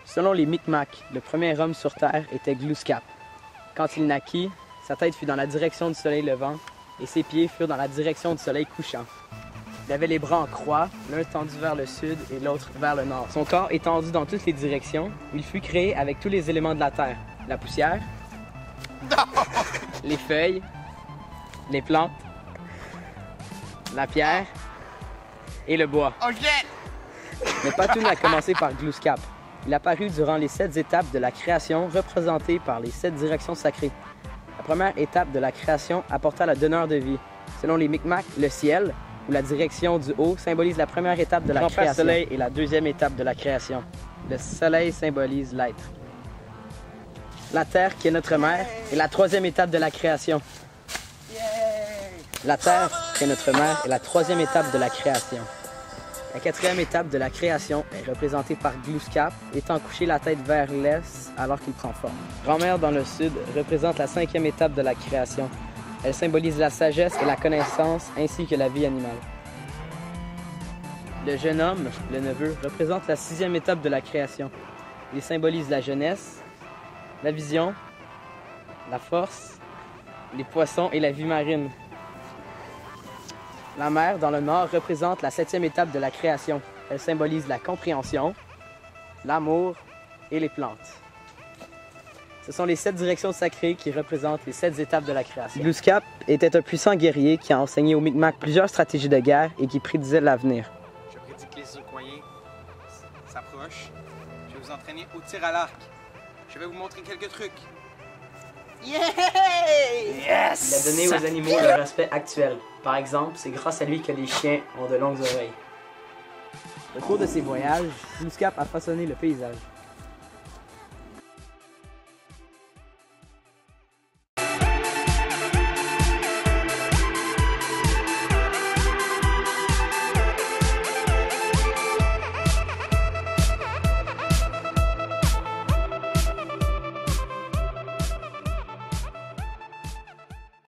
Selon les Micmacs, le premier homme sur Terre était Glooskap. Quand il naquit, sa tête fut dans la direction du soleil levant et ses pieds furent dans la direction du soleil couchant. Il avait les bras en croix, l'un tendu vers le sud et l'autre vers le nord. Son corps étendu dans toutes les directions, il fut créé avec tous les éléments de la terre. La poussière, les feuilles, les plantes, la pierre et le bois. Mais pas tout n'a commencé par Glooskap. Il apparut durant les 7 étapes de la création représentées par les 7 directions sacrées. La première étape de la création apporta le donneur de vie. Selon les Micmacs, le ciel, ou la direction du haut, symbolise la première étape de la création. Le soleil est la deuxième étape de la création. Le soleil symbolise l'être. La terre, qui est notre mère, est la troisième étape de la création. La terre, qui est notre mère, est la troisième étape de la création. La quatrième étape de la création est représentée par Glooskap, étant couché la tête vers l'est alors qu'il prend forme. Grand-mère dans le sud représente la cinquième étape de la création. Elle symbolise la sagesse et la connaissance ainsi que la vie animale. Le jeune homme, le neveu, représente la sixième étape de la création. Il symbolise la jeunesse, la vision, la force, les poissons et la vie marine. La mer, dans le nord, représente la septième étape de la création. Elle symbolise la compréhension, l'amour et les plantes. Ce sont les 7 directions sacrées qui représentent les 7 étapes de la création. Glooskap était un puissant guerrier qui a enseigné aux Micmacs plusieurs stratégies de guerre et qui prédisait l'avenir. Je prédis que les Iroquois s'approchent. Je vais vous entraîner au tir à l'arc. Je vais vous montrer quelques trucs. Yeah! Yes! Il a donné aux animaux leur aspect actuel. Par exemple, c'est grâce à lui que les chiens ont de longues oreilles. Au cours de ses voyages, Glooskap a façonné le paysage.